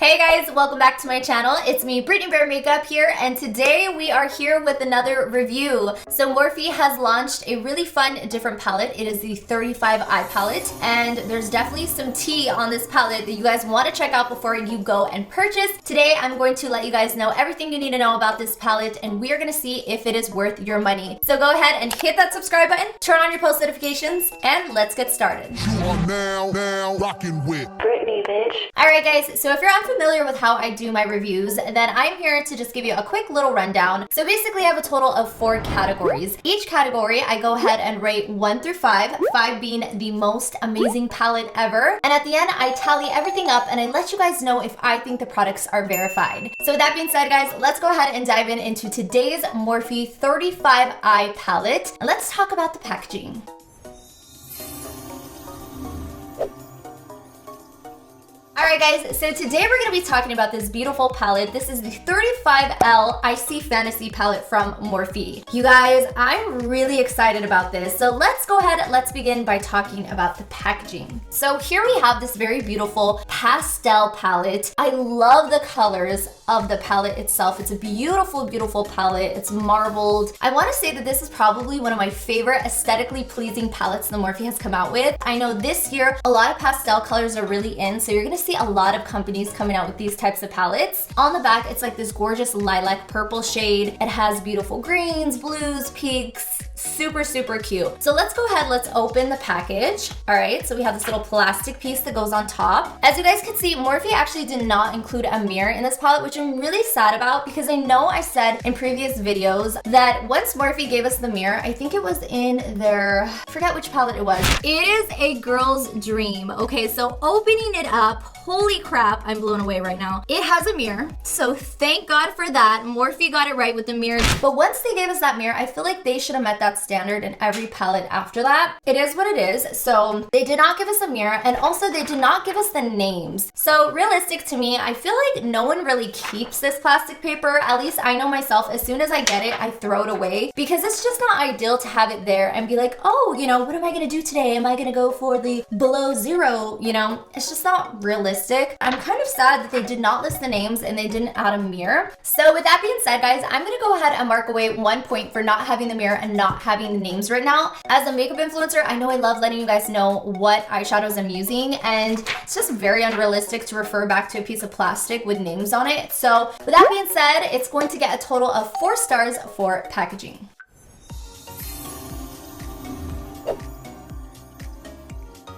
Hey guys, welcome back to my channel. It's me, BrittanyBearMakeup here, and today we are here with another review. So Morphe has launched a really fun, different palette. It is the 35I palette, and there's definitely some tea on this palette that you guys want to check out before you go and purchase. Today, I'm going to let you guys know everything you need to know about this palette, and we are going to see if it is worth your money. So go ahead and hit that subscribe button, turn on your post notifications, and let's get started. You are now rocking with Brittany, bitch. Alright guys, so if you're unfamiliar with how I do my reviews, then I'm here to just give you a quick little rundown. So basically I have a total of 4 categories. Each category I go ahead and rate 1 through 5, 5 being the most amazing palette ever. And at the end I tally everything up and I let you guys know if I think the products are verified. So with that being said guys, let's go ahead and dive into today's Morphe 35I palette. And let's talk about the packaging. Alright guys, so today we're going to be talking about this beautiful palette. This is the 35I ICY Fantasy palette from Morphe. You guys, I'm really excited about this. So let's go ahead, let's begin by talking about the packaging. So here we have this very beautiful pastel palette. I love the colors of the palette itself. It's a beautiful, beautiful palette. It's marbled. I want to say that this is probably one of my favorite aesthetically pleasing palettes that Morphe has come out with. I know this year, a lot of pastel colors are really in, so you're going to see a lot of companies coming out with these types of palettes. On the back, it's like this gorgeous lilac purple shade. It has beautiful greens, blues, pinks, super, super cute. So let's go ahead, let's open the package. All right, so we have this little plastic piece that goes on top. As you guys can see, Morphe actually did not include a mirror in this palette, which I'm really sad about because I know I said in previous videos that once Morphe gave us the mirror, I think it was in their, I forget which palette it was. It is a girl's dream. Okay, so opening it up, holy crap, I'm blown away right now. It has a mirror, so thank God for that. Morphe got it right with the mirror. But once they gave us that mirror, I feel like they should have met that standard in every palette after that. It is what it is. So they did not give us a mirror, and also they did not give us the names. So realistic to me, I feel like no one really keeps this plastic paper. At least I know myself, as soon as I get it, I throw it away because it's just not ideal to have it there and be like, oh, you know, what am I gonna do today? Am I gonna go for the below zero? You know, it's just not realistic. I'm kind of sad that they did not list the names and they didn't add a mirror. So with that being said, guys, I'm gonna go ahead and mark away 1 point for not having the mirror and not having the names written out. As a makeup influencer, I know I love letting you guys know what eyeshadows I'm using, and it's just very unrealistic to refer back to a piece of plastic with names on it. So with that being said, it's going to get a total of 4 stars for packaging.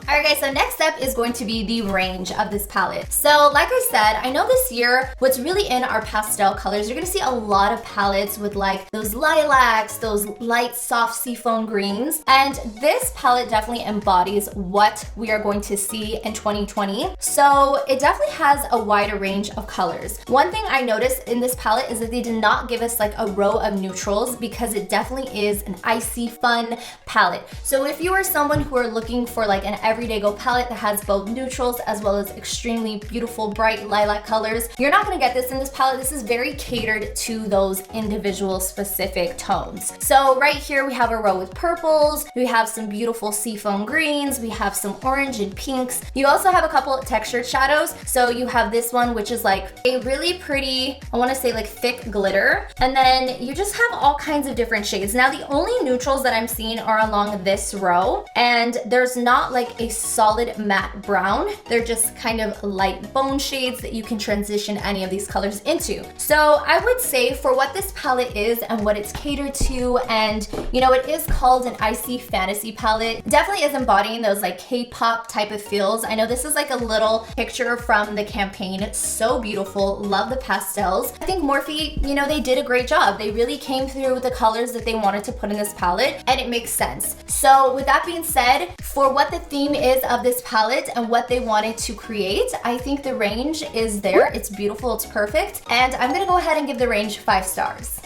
Alright guys, so next up is going to be the range of this palette. So like I said, I know this year what's really in are pastel colors. You're going to see a lot of palettes with like those lilacs, those light soft seafoam greens, and this palette definitely embodies what we are going to see in 2020. So it definitely has a wider range of colors. One thing I noticed in this palette is that they did not give us like a row of neutrals because it definitely is an icy fun palette. So if you are someone who are looking for like an everyday go palette that has both neutrals as well as extremely beautiful bright lilac colors, you're not going to get this in this palette. This is very catered to those individual specific tones. So right here we have a row with purples, we have some beautiful seafoam greens, we have some orange and pinks. You also have a couple of textured shadows. So you have this one which is like a really pretty, I want to say like thick glitter, and then you just have all kinds of different shades. Now the only neutrals that I'm seeing are along this row, and there's not like a solid matte brown. They're just kind of light bone shades that you can transition any of these colors into. So I would say for what this palette is and what it's catered to, and you know, it is called an icy fantasy palette, definitely is embodying those like K-pop type of feels. I know this is like a little picture from the campaign. It's so beautiful. Love the pastels. I think Morphe, you know, they did a great job. They really came through with the colors that they wanted to put in this palette, and it makes sense. So with that being said, for what the theme is of this palette and what they wanted to create, I think the range is there. It's beautiful, it's perfect, and I'm gonna go ahead and give the range 5 stars.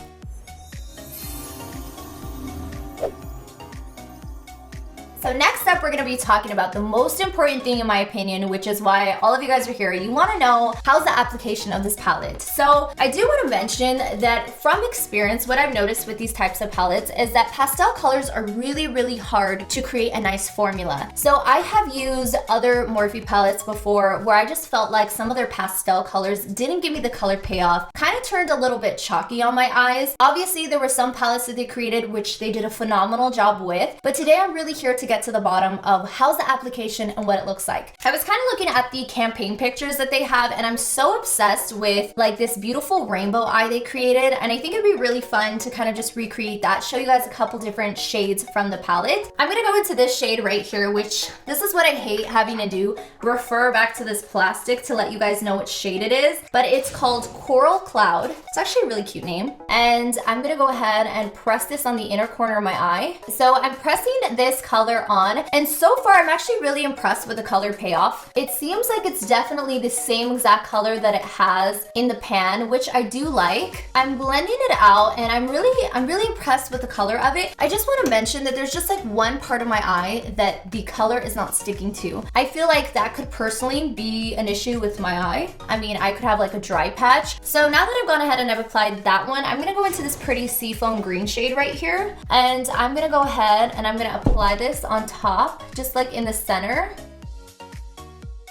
So next up, we're gonna be talking about the most important thing in my opinion, which is why all of you guys are here. You wanna know how's the application of this palette. So I do wanna mention that from experience, what I've noticed with these types of palettes is that pastel colors are really hard to create a nice formula. So I have used other Morphe palettes before where I just felt like some of their pastel colors didn't give me the color payoff, kind of turned a little bit chalky on my eyes. Obviously, there were some palettes that they created which they did a phenomenal job with, but today I'm really here to get to the bottom of how's the application and what it looks like. I was kind of looking at the campaign pictures that they have, and I'm so obsessed with like this beautiful rainbow eye they created, and I think it'd be really fun to kind of just recreate that, show you guys a couple different shades from the palette. I'm gonna go into this shade right here, which this is what I hate having to do, refer back to this plastic to let you guys know what shade it is, but it's called Coral Cloud. It's actually a really cute name. And I'm gonna go ahead and press this on the inner corner of my eye. So I'm pressing this color on, and so far I'm actually really impressed with the color payoff. It seems like it's definitely the same exact color that it has in the pan, which I do like. I'm blending it out, and I'm really impressed with the color of it. I just want to mention that there's just like one part of my eye that the color is not sticking to. I feel like that could personally be an issue with my eye. I mean, I could have like a dry patch. So now that I've gone ahead and I've applied that one, I'm gonna go into this pretty seafoam green shade right here, and I'm gonna go ahead and I'm gonna apply this on top, just like in the center.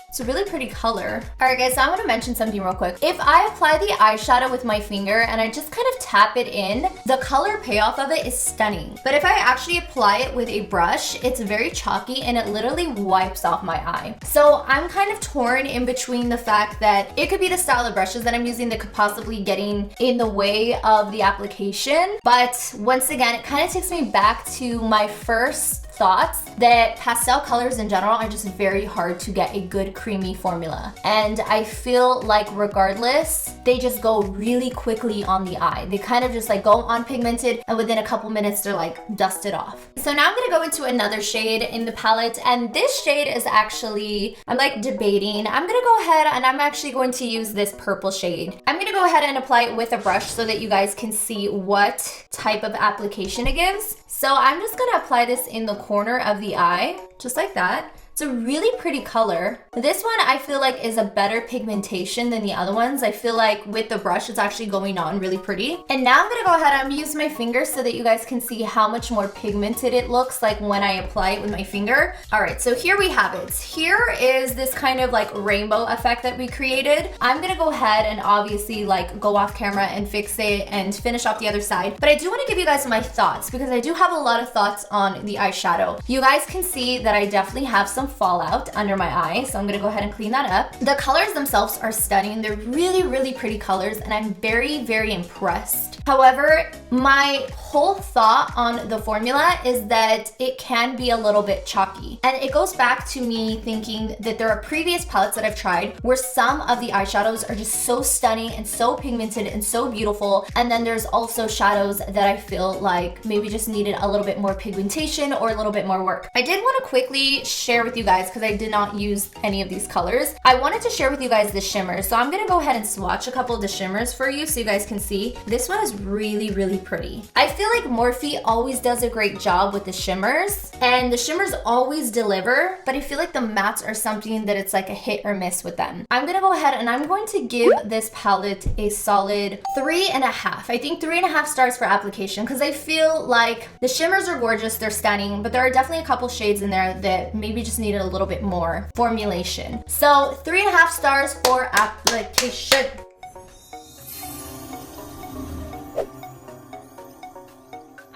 It's a really pretty color. All right guys, so I want to mention something real quick. If I apply the eyeshadow with my finger and I just kind of tap it in, the color payoff of it is stunning. But if I actually apply it with a brush, it's very chalky and it literally wipes off my eye. So I'm kind of torn in between the fact that it could be the style of brushes that I'm using that could possibly getting in the way of the application. But once again, it kind of takes me back to my first thoughts that pastel colors in general are just very hard to get a good creamy formula. And I feel like regardless, they just go really quickly on the eye. They kind of just like go unpigmented, and within a couple minutes, they're like dusted off. So now I'm gonna go into another shade in the palette, and this shade is actually, I'm like debating. I'm gonna go ahead and I'm actually going to use this purple shade. I'm gonna go ahead and apply it with a brush so that you guys can see what type of application it gives. So I'm just gonna apply this in the corner of the eye, just like that. It's a really pretty color. This one I feel like is a better pigmentation than the other ones. I feel like with the brush, it's actually going on really pretty. And now I'm gonna go ahead and use my finger so that you guys can see how much more pigmented it looks like when I apply it with my finger. All right, so here we have it. Here is this kind of like rainbow effect that we created. I'm gonna go ahead and obviously like go off camera and fix it and finish off the other side. But I do wanna give you guys my thoughts because I do have a lot of thoughts on the eyeshadow. You guys can see that I definitely have some fallout under my eye, so I'm gonna go ahead and clean that up. The colors themselves are stunning. They're really pretty colors, and I'm very impressed. However, my whole thought on the formula is that it can be a little bit chalky, and it goes back to me thinking that there are previous palettes that I've tried where some of the eyeshadows are just so stunning and so pigmented and so beautiful, and then there's also shadows that I feel like maybe just needed a little bit more pigmentation or a little bit more work. I did want to quickly share with you guys, because I did not use any of these colors, I wanted to share with you guys the shimmers. So I'm gonna go ahead and swatch a couple of the shimmers for you so you guys can see. This one is really pretty. I feel like Morphe always does a great job with the shimmers, and the shimmers always deliver, but I feel like the mattes are something that it's like a hit or miss with them. I'm gonna go ahead and I'm going to give this palette a solid 3.5. I think 3.5 stars for application, because I feel like the shimmers are gorgeous, they're stunning, but there are definitely a couple shades in there that maybe just needed a little bit more formulation. So 3.5 stars for application.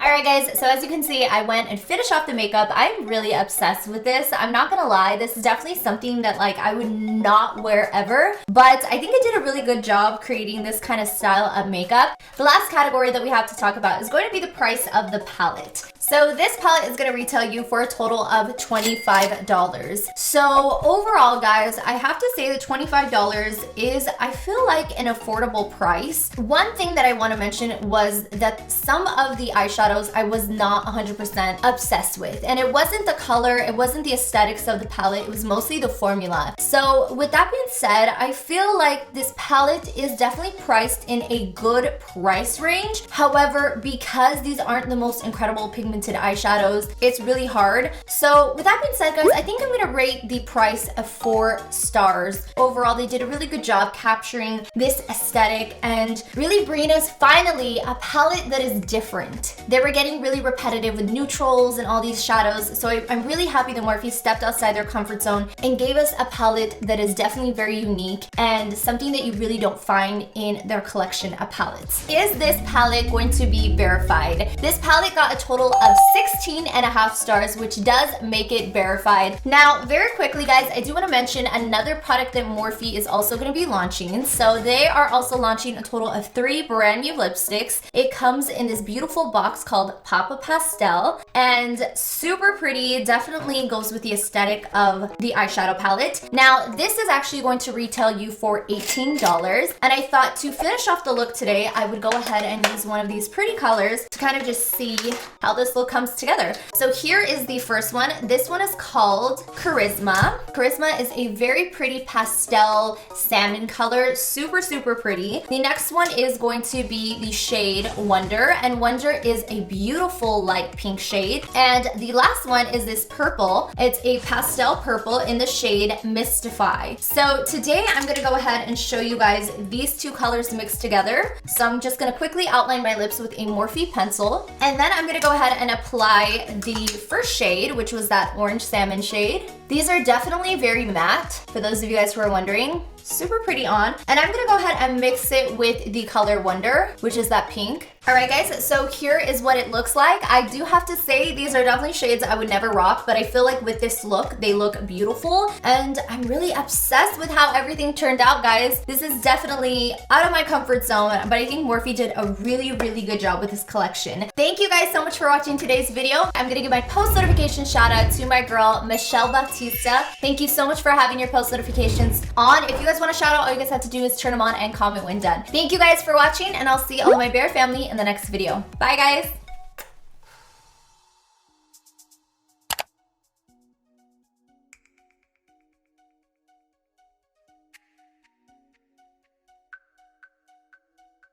Alright guys, so as you can see, I went and finished off the makeup. I'm really obsessed with this. I'm not gonna lie, this is definitely something that like I would not wear ever, but I think I did a really good job creating this kind of style of makeup. The last category that we have to talk about is going to be the price of the palette. So this palette is gonna retail you for a total of $25. So overall, guys, I have to say that $25 is, I feel like, an affordable price. One thing that I wanna mention was that some of the eyeshadows I was not 100% obsessed with. And it wasn't the color, it wasn't the aesthetics of the palette, it was mostly the formula. So with that being said, I feel like this palette is definitely priced in a good price range. However, because these aren't the most incredible pigmentation pigmented eyeshadows. It's really hard. So with that being said, guys, I think I'm gonna rate the price of 4 stars. Overall, they did a really good job capturing this aesthetic and really bringing us finally a palette that is different. They were getting really repetitive with neutrals and all these shadows, so I'm really happy that Morphe stepped outside their comfort zone and gave us a palette that is definitely very unique and something that you really don't find in their collection of palettes. Is this palette going to be verified? This palette got a total of 16.5 stars, which does make it verified. Now, very quickly, guys, I do want to mention another product that Morphe is also going to be launching. So they are also launching a total of 3 brand new lipsticks. It comes in this beautiful box called Papa Pastel and super pretty, definitely goes with the aesthetic of the eyeshadow palette. Now, this is actually going to retail you for $18, and I thought to finish off the look today, I would go ahead and use one of these pretty colors to kind of just see how this look comes together. So here is the first one. This one is called Charisma. Charisma is a very pretty pastel salmon color, super pretty. The next one is going to be the shade Wonder, and Wonder is a beautiful light pink shade. And the last one is this purple. It's a pastel purple in the shade Mystify. So today I'm gonna go ahead and show you guys these 2 colors mixed together. So I'm just gonna quickly outline my lips with a Morphe pencil, and then I'm gonna go ahead and apply the first shade, which was that orange salmon shade. These are definitely very matte, for those of you guys who are wondering. Super pretty on. And I'm gonna go ahead and mix it with the color Wonder, which is that pink. All right, guys, so here is what it looks like. I do have to say these are definitely shades I would never rock, but I feel like with this look, they look beautiful. And I'm really obsessed with how everything turned out, guys. This is definitely out of my comfort zone, but I think Morphe did a really good job with this collection. Thank you guys so much for watching today's video. I'm gonna give my post notification shout out to my girl, Michelle Baptista. Thank you so much for having your post notifications on. If you guys want a shout out, all you guys have to do is turn them on and comment when done. Thank you guys for watching, and I'll see all of my bear family in the next video. Bye, guys.